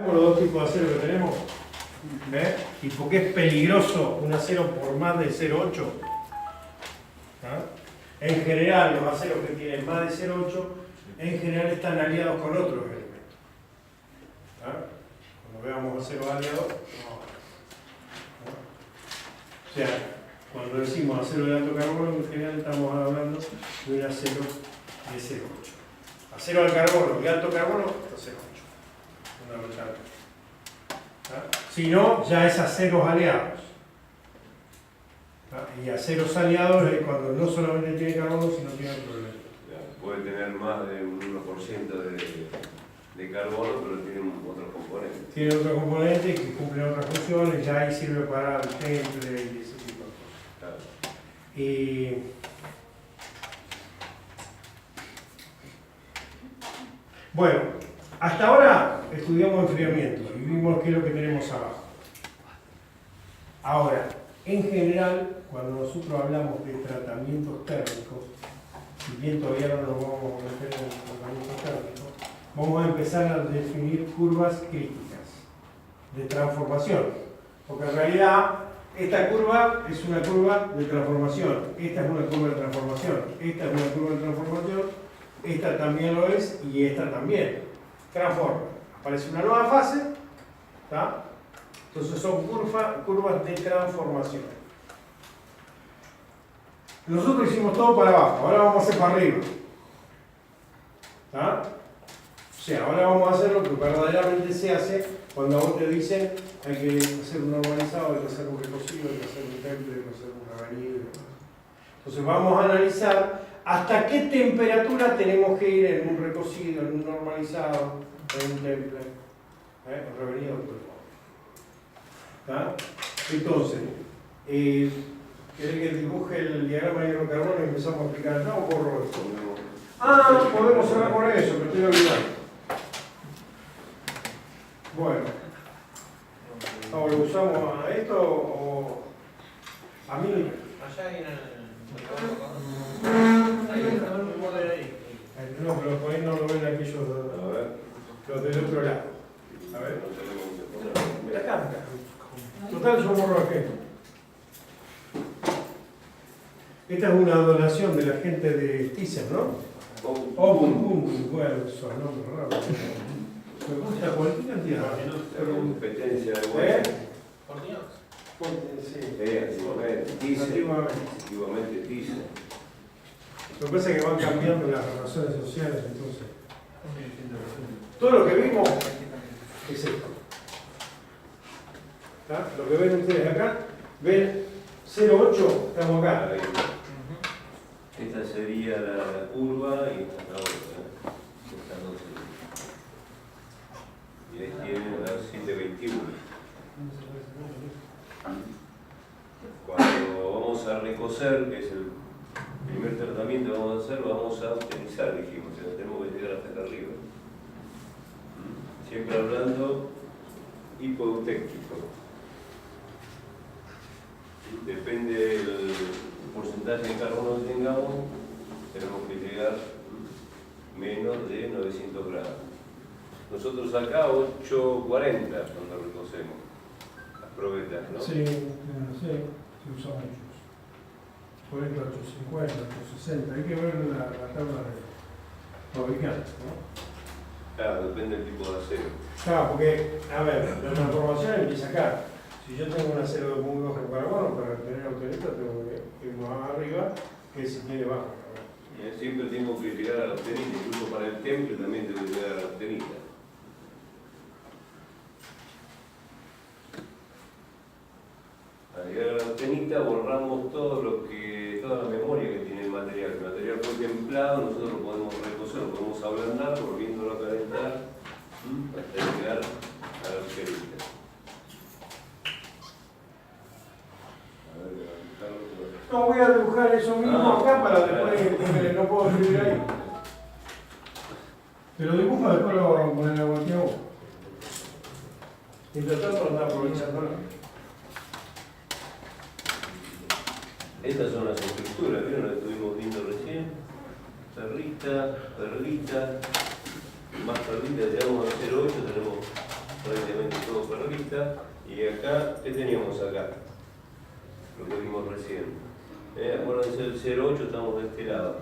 Por los dos tipos de acero que tenemos, ¿ves? Y porque es peligroso un acero por más de 0,8. ¿Ah? En general, los aceros que tienen más de 0,8, en general están aliados con otros elementos. ¿Ah? Cuando veamos aceros aliados, no. O sea, cuando decimos acero de alto carbono, en general estamos hablando de un acero de 0,8. Acero al carbono y alto carbono, 0,8. Fundamentalmente. ¿Ah? Si no, ya es aceros aliados. ¿Ah? Y aceros aliados es cuando no solamente tiene carbono, sino tiene otro elemento. Puede tener más de un 1% de carbono, pero tiene otros componentes. Tiene otros componentes que cumplen otras funciones, ya ahí sirve para el temple y ese tipo de cosas. Claro. Y bueno, hasta ahora estudiamos enfriamiento y vimos qué es lo que tenemos abajo. Ahora, en general, cuando nosotros hablamos de tratamientos térmicos, si bien todavía no nos vamos a meter en el tratamiento térmico, vamos a empezar a definir curvas críticas de transformación. Porque en realidad, esta curva es una curva de transformación, esta es una curva de transformación, esta es una curva de transformación, esta también lo es y esta también. Transforma. Aparece una nueva fase, ¿tá? Entonces son curvas de transformación. Nosotros hicimos todo para abajo, ahora vamos a hacer para arriba. ¿Tá? O sea, ahora vamos a hacer lo que verdaderamente se hace cuando a vos te dicen hay que hacer un normalizado, hay que hacer un recocido, hay que hacer un temple, hay que hacer un avenido. Entonces vamos a analizar hasta qué temperatura tenemos que ir en un recocido, en un normalizado, en un temple, en revenido. ¿Tá? Entonces, ¿querés que dibuje el diagrama de hidrocarbono y empezamos a explicar acá o borro esto? Ah, podemos cerrar con eso, me estoy olvidando. Bueno, ahora usamos a esto o a mí. Allá hay No, pero por ahí no lo ven aquellos A ver. los del otro lado. A ver. No tenemos que poner. Mira acá. Total, yo borro aquí. Esta es una donación de la gente de Thyssen, ¿no? Bueno, esos nombres raros. Me gusta cualquier cantidad. Pero competencia de vuelta. por Dios. Sí. Antiguamente Thyssen. Antiguamente. Thyssen. Lo que pasa es que van cambiando las relaciones sociales, entonces. Todo lo que vimos es esto. ¿Tá? Lo que ven ustedes acá, ven 0,8, estamos acá. Ahí. Esta sería la curva y esta la otra. Estas dos serían. Y ahí tienen la 721. Cuando vamos a recocer, que es el primer tratamiento que vamos a hacer, lo vamos a optimizar, dijimos, o sea, tenemos que llegar hasta acá arriba. Siempre hablando hipoeutéctico. Depende del porcentaje de carbono que tengamos, tenemos que llegar menos de 900 gramos. Nosotros acá 840 cuando recocemos las probetas, ¿no? Sí, se usan muchos. Por ejemplo, 850, 860, hay que ver la tabla de fabricantes, ¿no? Claro, depende del tipo de acero. Claro, porque, a ver, la transformación empieza acá. Si yo tengo un acero de muy bajo carbono, para tener autorita tengo que ir más arriba que si tiene bajo carbono. Siempre tengo que llegar a la obtenita, incluso para el temple también tengo que llegar a la obtenita. Al llegar a la obtenita borramos toda la memoria que tiene el material. El material fue templado, nosotros lo podemos recocer, lo podemos ablandar, volviéndolo a calentar hasta llegar a la obtenita. No voy a dibujar eso mismo acá para después, porque no puedo escribir ahí. Pero dibuja, después lo vamos a poner en la cualquier hoja. Mientras tanto anda aprovechando. Estas son las estructuras, ¿vieron? Las estuvimos viendo recién. Perlita, más perlita, llegamos a 0,8, tenemos cementita, y acá, ¿qué teníamos acá? Lo que vimos recién. Acuérdense del 08, estamos de este lado.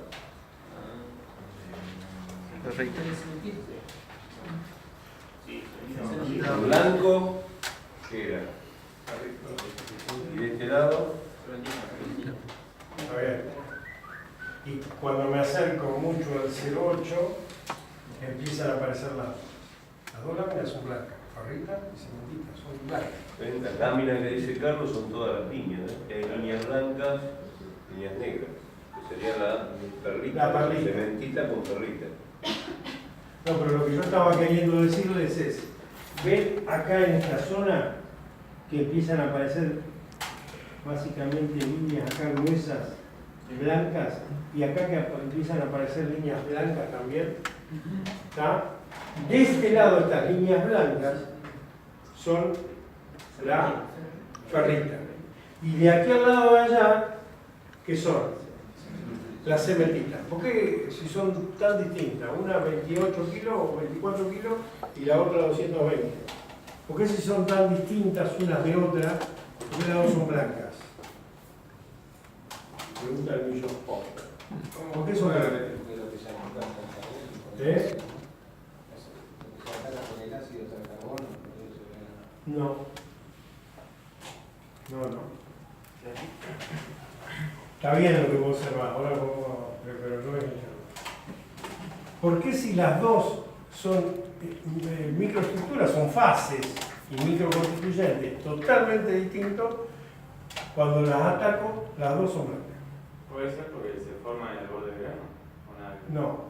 El blanco, ¿qué era? Y de este lado, A ver. Y cuando me acerco mucho al 08, empiezan a aparecer las dos láminas son blancas, farrita y cementita, son blancas. ¿ven? Las láminas que dice Carlos son todas las líneas, que hay líneas blancas, líneas negras, que sería la perlita, La perlita. cementita con perlita. No, pero lo que yo estaba queriendo decirles es, ven acá en esta zona que empiezan a aparecer básicamente líneas acá gruesas, blancas, y acá que empiezan a aparecer líneas blancas también, ¿está? De este lado estas líneas blancas son la ferrita. Y de aquí al lado de allá, ¿qué son? Las cementitas. ¿Por qué si son tan distintas? Una 28 kilos o 24 kilos y la otra 220. ¿Por qué si son tan distintas unas de otras? ¿Por qué las dos son blancas? Pregunta el millón. ¿Por qué son blancas? ¿Eh? No. No. Está bien lo que vos observás, ahora pero no es eso. ¿Por qué si las dos son microestructuras, son fases y microconstituyentes totalmente distintos, cuando las ataco, las dos son blancas? ¿Puede ser porque se forma en el borde del grano? ¿O nada? No.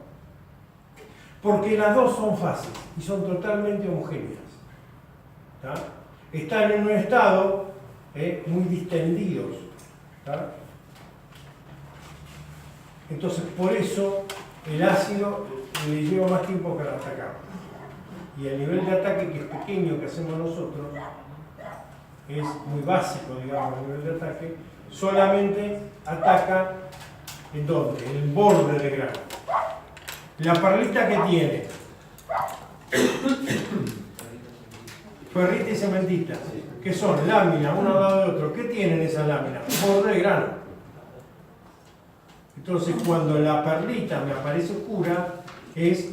Porque las dos son fases y son totalmente homogéneas. ¿Tá? Están en un estado muy distendidos. ¿Tá? Entonces, por eso el ácido le lleva más tiempo que al atacar. Y el nivel de ataque, que es pequeño, que hacemos nosotros, es muy básico, digamos, el nivel de ataque, solamente ataca ¿en dónde? En el borde del grano. La perlita que tiene, ferrita y cementita, que son láminas, uno al lado de otro, ¿qué tienen esas láminas? Borde de grano. Entonces, cuando la perlita me aparece oscura, es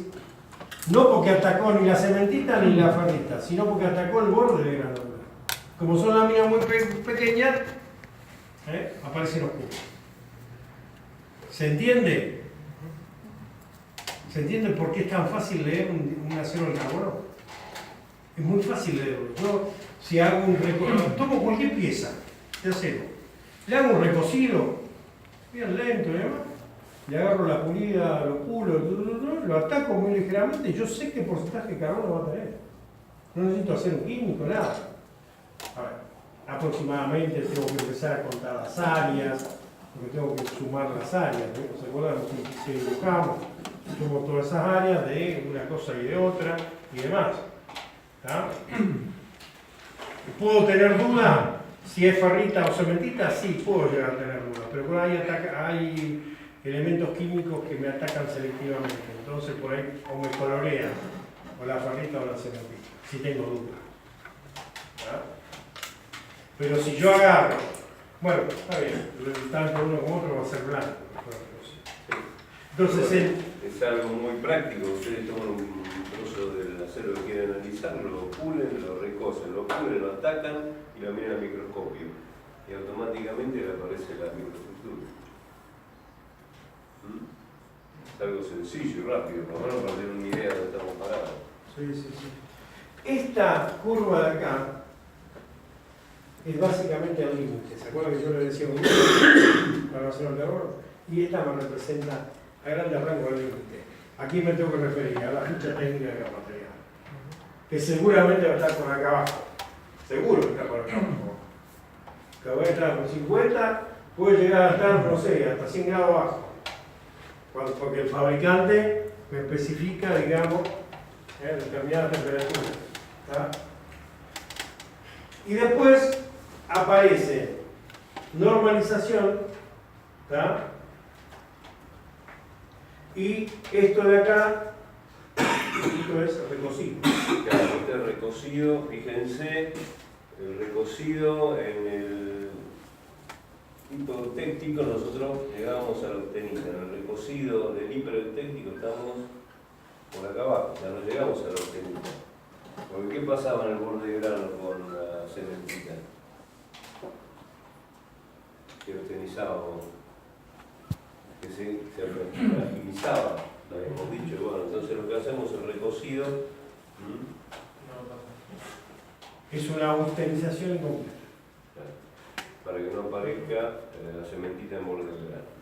no porque atacó ni la cementita ni la ferrita, sino porque atacó el borde del grano. Como son láminas muy pequeñas, aparecen oscuras. ¿Se entiende? ¿Se entiende por qué es tan fácil leer un acero de carbono? Es muy fácil leerlo. Yo, si hago un recocido, tomo cualquier pieza de acero, le hago un recocido, bien lento, le agarro la pulida, lo pulo, lo ataco muy ligeramente, yo sé qué porcentaje de carbono va a tener. No necesito hacer un químico, nada. A ver, aproximadamente tengo que empezar a contar las áreas, porque tengo que sumar las áreas, ¿no? ¿Se acuerdan? Si dibujamos, sumo todas esas áreas de una cosa y de otra y demás. ¿Tá? ¿Puedo tener duda si es ferrita o cementita? Sí, puedo llegar a tener duda, pero por ahí hay elementos químicos que me atacan selectivamente, entonces por ahí o me colorean o la ferrita o la cementita, si tengo duda. ¿Tá? Pero si yo agarro, bueno, está bien, tanto uno como otro va a ser blanco. Entonces, es algo muy práctico. Ustedes toman un trozo del acero que quieren analizar, lo pulen, lo recosen, lo pulen, lo atacan y lo miran al microscopio. Y automáticamente le aparece la microestructura. Es algo sencillo y rápido, por lo menos para tener una idea de dónde estamos parados. sí. Esta curva de acá es básicamente el límite. ¿Se acuerdan que yo le decía un límite para hacer el error? Y esta me representa a grandes rasgos el límite. Aquí me tengo que referir a la ficha técnica del material, que seguramente va a estar por acá abajo. Seguro que está por acá abajo. Que voy a estar por 50, puede llegar a estar, no sé, hasta 100 grados abajo. Porque el fabricante me especifica, digamos, determinada temperatura. ¿Tá? Y después aparece normalización, ¿tá? Y esto de acá, esto es recocido. Claro, este recocido, fíjense, el recocido en el hipotéctico nosotros llegábamos a la octenita. En el recocido del hiperéutéctico estamos por acá abajo, o sea, no llegamos a la octenita. Porque ¿qué pasaba en el borde de grano con la cementita? Que octenizábamos, que se agilizaba, lo habíamos dicho. Bueno, entonces lo que hacemos es el recocido. Es una austerización incompleta. Para que no aparezca la cementita en borde del grano.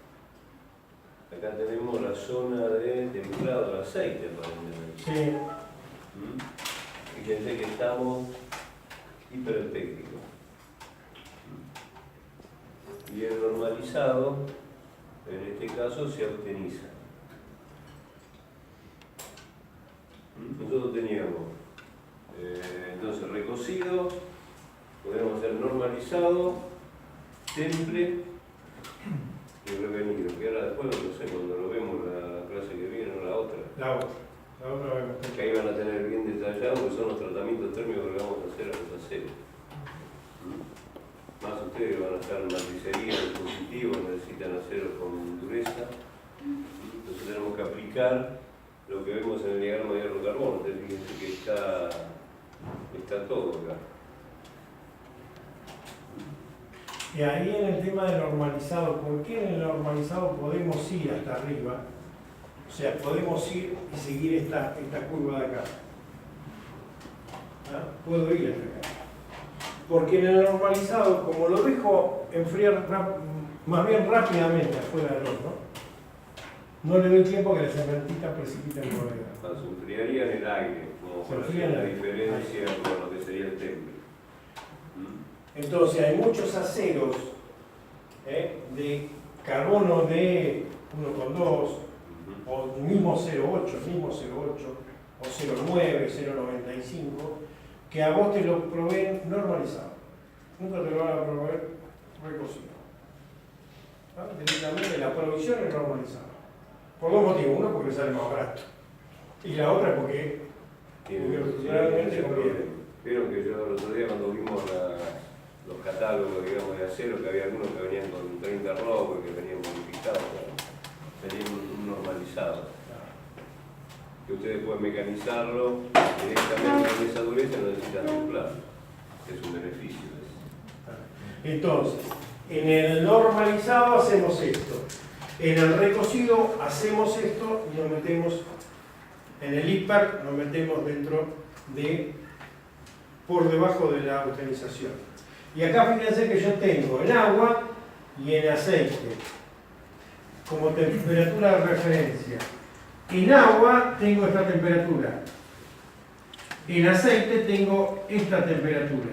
Acá tenemos la zona de templado del aceite, aparentemente. Sí. Fíjense que estamos hiperéutécticos. Y el normalizado, en este caso, se austeniza. Nosotros teníamos entonces recocido, podemos hacer normalizado, temple y revenido, que ahora después no sé, cuando lo vemos la clase que viene o la otra, La otra vemos. que ahí van a tener bien detallado porque son los tratamientos térmicos que vamos a hacer a los aceros. Más ustedes van a estar en matricería, en positivo, necesitan aceros con dureza. Entonces tenemos que aplicar lo que vemos en el diagrama de hierro-carbono. Ustedes fíjense que está todo acá. Y ahí en el tema de normalizado, ¿por qué en el normalizado podemos ir hasta arriba? O sea, podemos ir y seguir esta curva de acá. ¿Ah? Puedo ir hasta acá. Porque en el normalizado, como lo dejo enfriar más bien rápidamente afuera del horno, no le doy tiempo que la cementita precipite en el bodega. Se enfriaría en el aire, como para hacer la diferencia con lo que sería el temple. Entonces hay muchos aceros de carbono de 1,2 o mismo 0,8, o 0,9, 0,95, que a vos te lo proveen normalizado. Nunca te lo van a proveer recocido. ¿Ah? Directamente la provisión es normalizada. Por dos motivos. Uno, porque sale más barato. Y la otra, porque realmente conviene. Vieron que yo el otro día cuando vimos los catálogos, digamos, de acero, que había algunos que venían con 30 robos, que venían modificados, tenían un normalizado. Que ustedes pueden mecanizarlo directamente con esa dureza, no necesitan templar. Es un beneficio. Entonces, en el normalizado hacemos esto. En el recocido hacemos esto y nos metemos, en el hiper nos metemos dentro de, por debajo de la austerización. Y acá fíjense que yo tengo en agua y en aceite como temperatura de referencia. En agua tengo esta temperatura. En aceite tengo esta temperatura.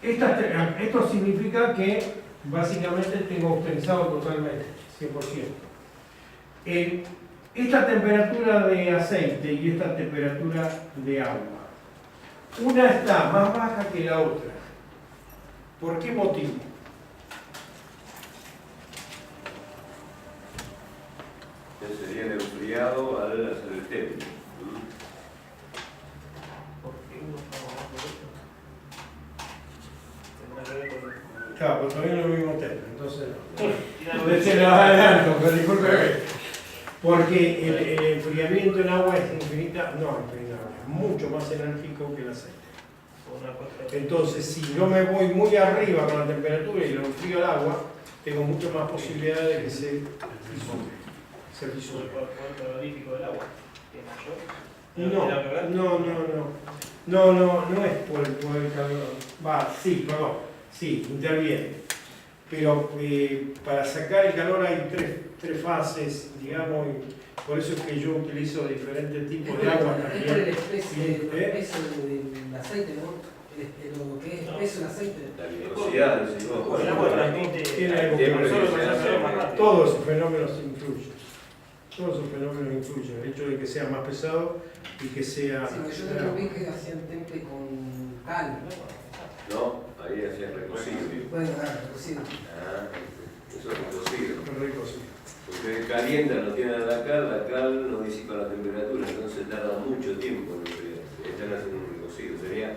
Esto significa que básicamente tengo austerizado totalmente, 100%. Esta temperatura de aceite y esta temperatura de agua, una está más baja que la otra. ¿Por qué motivo? Ese sería el enfriado al hacer el temple. Claro, pero todavía no es el mismo tema, entonces no. Se lo adelanto, pero disculpe. Porque el enfriamiento en agua es mucho más enérgico que el aceite. Entonces, si yo me voy muy arriba con la temperatura y lo enfrío al agua, tengo mucho más posibilidad de que se fisure. No es por el calor. Sí, interviene. Pero para sacar el calor hay tres fases, digamos, y por eso es que yo utilizo diferentes tipos de agua Es por el también. espeso del aceite, ¿no? Lo que es espeso el aceite. La viscosidad, si vos. El agua transmite. Tiene algo que Siempre ver. Solo que con sea más rápido. Todos esos fenómenos influyen. Todos esos fenómenos influyen. El hecho de que sea más pesado y que sea. Sí, yo también vi que hacían temple con cal. No, ahí hacías recocido. Bueno, claro, recocido. Eso es recocido. Rico, sí. Porque calientan, lo tienen a la cal no disipa la temperatura, entonces tarda mucho tiempo en enfriarse. Están haciendo un recocido, sería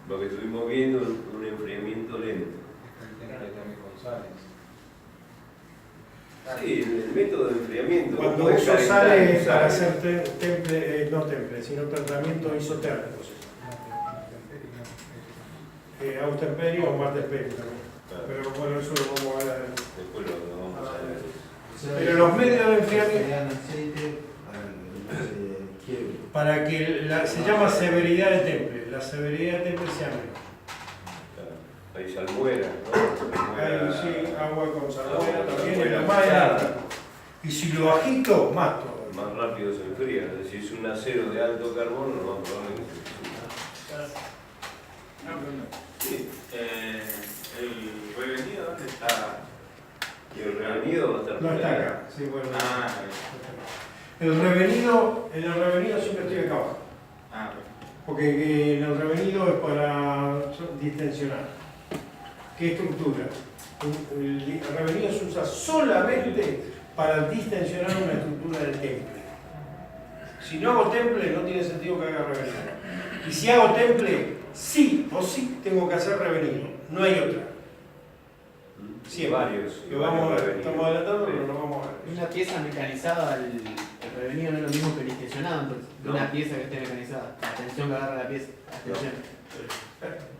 lo que estuvimos viendo, un enfriamiento lento. Sí, el método de enfriamiento. Cuando puede uso calentar, sales sale. para hacer no temple, sino tratamientos isotérmicos. Austemperio o martemperio también. Claro. Pero bueno, eso lo vamos a ver. Después lo vamos a ver. Pero los medios de enfriamiento, Crean aceite para que no se quiebre. para que se llama severidad de temple, la severidad de temple sea menos. Hay salmuera, ¿no? Hay, sí, agua con salmuera Agua con también, salmuera es lo más pesada. elástico. Y si lo agito, más todo. Más rápido se enfría. Si es un acero de alto carbono, no probablemente. Sí. ¿El revenido dónde está? Y el revenido va a estar No por está ahí. acá. Sí, bueno. Ah, En el revenido siempre estoy acá abajo. ah, Porque en el revenido es para distensionar. ¿Qué estructura? El revenido se usa solamente para distensionar una estructura del temple. Si no hago temple, no tiene sentido que haga revenido. Y si hago temple, sí o sí tengo que hacer revenido. No hay otra. Sí, varios. Lo vamos a ver. revenidos. Estamos adelantando, pero Sí. no vamos a ver. Una pieza mecanizada, el revenido no es lo mismo que el distensionado, entonces, No. una pieza que esté mecanizada. La tensión que agarra la pieza. La tensión.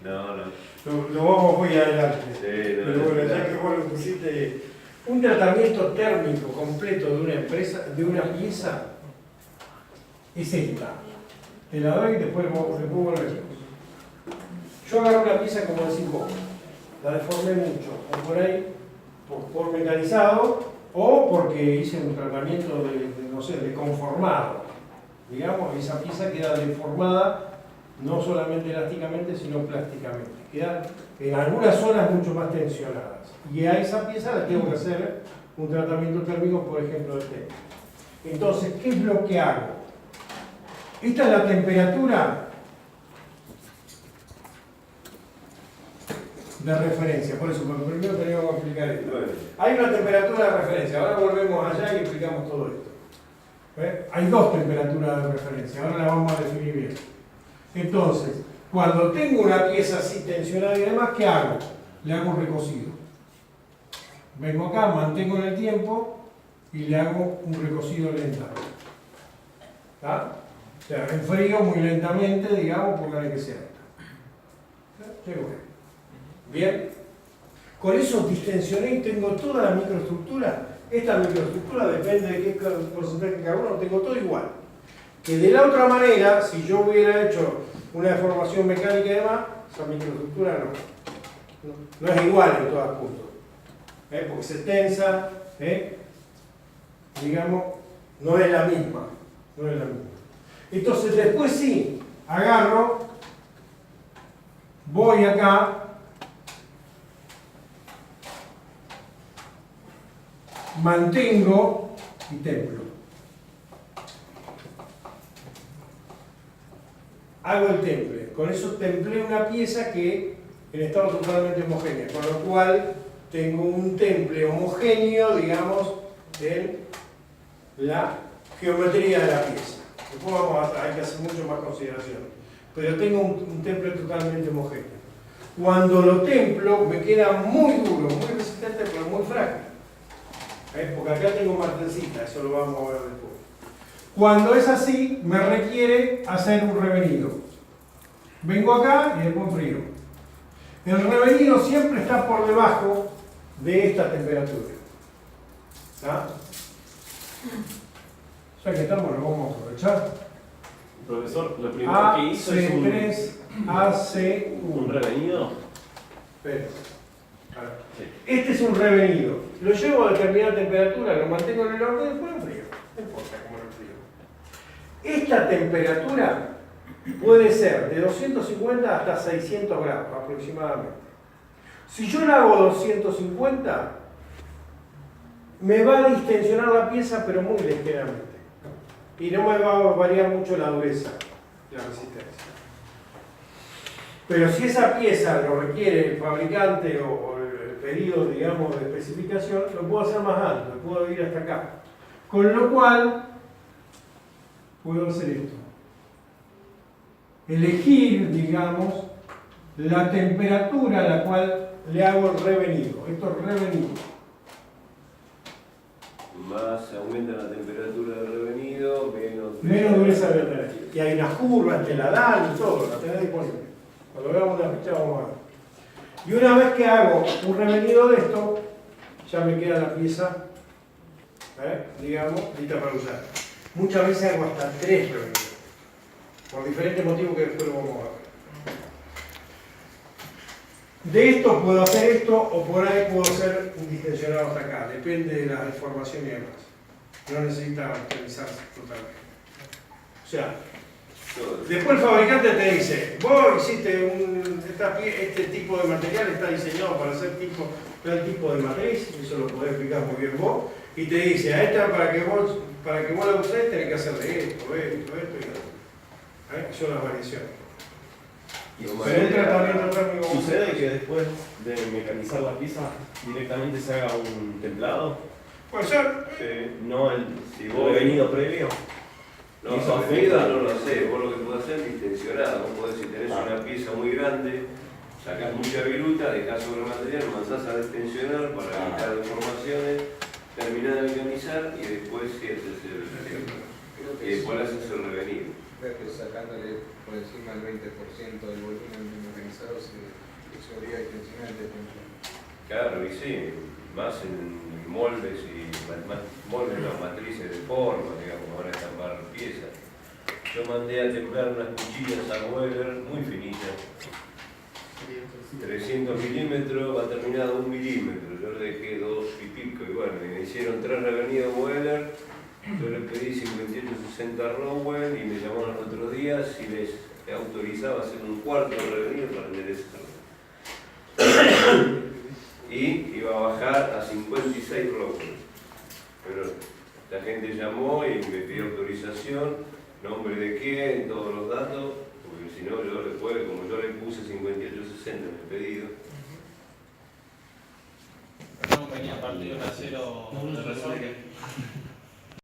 No. Lo vamos muy adelante. Sí, Pero bueno, ya que vos lo pusiste, un tratamiento térmico completo de una empresa, de una pieza, es esta. Te la doy y después volvemos. Yo agarro una pieza como decís vos, la deformé mucho, o por ahí, por mecanizado, o porque hice un tratamiento no sé, de conformado. Digamos, esa pieza queda deformada, no solamente elásticamente, sino plásticamente. Quedan en algunas zonas mucho más tensionadas. Y a esa pieza la tengo que hacer un tratamiento térmico, por ejemplo, de temple. Entonces, ¿qué es lo que hago? Esta es la temperatura de referencia. Por eso, pero primero tenemos que explicar esto. Bueno, Hay una temperatura de referencia. Ahora volvemos allá y explicamos todo esto. Hay dos temperaturas de referencia. Ahora las vamos a definir bien. Entonces, cuando tengo una pieza así tensionada y demás, ¿qué hago? Le hago un recocido. Vengo acá, mantengo en el tiempo y le hago un recocido lentamente. ¿Está? O sea, enfrío muy lentamente, digamos, porque hay que ser. Qué bueno. Bien. Con eso distensioné y tengo toda la microestructura. Esta microestructura depende de qué porcentaje de carbono, tengo todo igual. Que de la otra manera, si yo hubiera hecho una deformación mecánica y demás, esa microestructura no es igual en todas puntos. Porque se tensa, digamos, no es la misma. No es la misma. Entonces después sí, agarro, voy acá, mantengo y templo. Hago el temple. Con eso templé una pieza que en estado totalmente homogéneo, con lo cual tengo un temple homogéneo, digamos, en la geometría de la pieza. Después hay que hacer mucho más consideración. Pero tengo un temple totalmente homogéneo. Cuando lo templo me queda muy duro, muy resistente, pero muy frágil. Porque acá tengo martensita, eso lo vamos a ver después. Cuando es así, me requiere hacer un revenido. Vengo acá y después frío. El revenido siempre está por debajo de esta temperatura. ¿Está? Ya que estamos, lo vamos a aprovechar. Profesor, lo primero que hizo es AC3, AC1. un revenido. Espera. Este es un revenido. Lo llevo a determinada temperatura, lo mantengo en el horno y después lo frío. No importa cómo lo frío. Esta temperatura puede ser de 250 hasta 600 grados aproximadamente. Si yo la hago 250, me va a distensionar la pieza, pero muy ligeramente. Y no me va a variar mucho la dureza, la resistencia. Pero si esa pieza lo requiere el fabricante o el pedido, digamos, de especificación, lo puedo hacer más alto, puedo ir hasta acá. Con lo cual, puedo hacer esto. Elegir, digamos, la temperatura a la cual le hago el revenido. Esto es revenido. Más aumenta la temperatura del revenido, Menos dureza de la tela. Y hay unas curvas, te la dan y todo, la tenés disponible. Cuando veamos la ficha vamos a ver. Y una vez que hago un revenido de esto, ya me queda la pieza, digamos, lista para usar. Muchas veces hago hasta 3 revenidos, por diferentes motivos que después lo vamos a ver. De esto puedo hacer esto, o por ahí puedo hacer un distensionado hasta acá, depende de la deformación y demás. No necesita optimizarse totalmente. O sea, después el fabricante te dice, vos hiciste este tipo de material, está diseñado para hacer tal tipo de matriz, eso lo podés explicar muy bien vos, y te dice, a esta para que vos la uséis tenés que hacerle esto y esto. Son las variaciones. Pero el tratamiento térmico... ¿Sucede que después de mecanizar la pieza directamente se haga un templado? Puede ser. No el Si vos- revenido previo. No, Eso revenido afecta. no lo sé, vos lo que podés hacer es distensionado. Vos podés, si tenés una pieza muy grande, sacás mucha viruta, dejás sobre el material, mandás a distensionar para evitar deformaciones, terminás de mecanizar y después sí haces y después haces el revenido. Creo que sacándole por encima del 20% del volumen mecanizado se obliga a distensionar el tensión. Claro, y sí, más en moldes y moldes, no, matrices de forma, digamos, van a estampar piezas. Yo mandé a templar unas cuchillas a Weber muy finitas, 300 milímetros, va terminado 1 milímetro, yo le dejé 2 y pico, y bueno, me hicieron 3 revenidos Weber, yo le pedí 58-60 Rowell y me llamaron los otros días y les autorizaba hacer un cuarto de revenido para enderezarlo. Y iba a bajar a 56 Rowell. Pero la gente llamó y me pidió autorización, nombre de quién, todos los datos, porque si no yo después, como yo le puse 58-60 en el pedido. No venía partido en acero de resorte.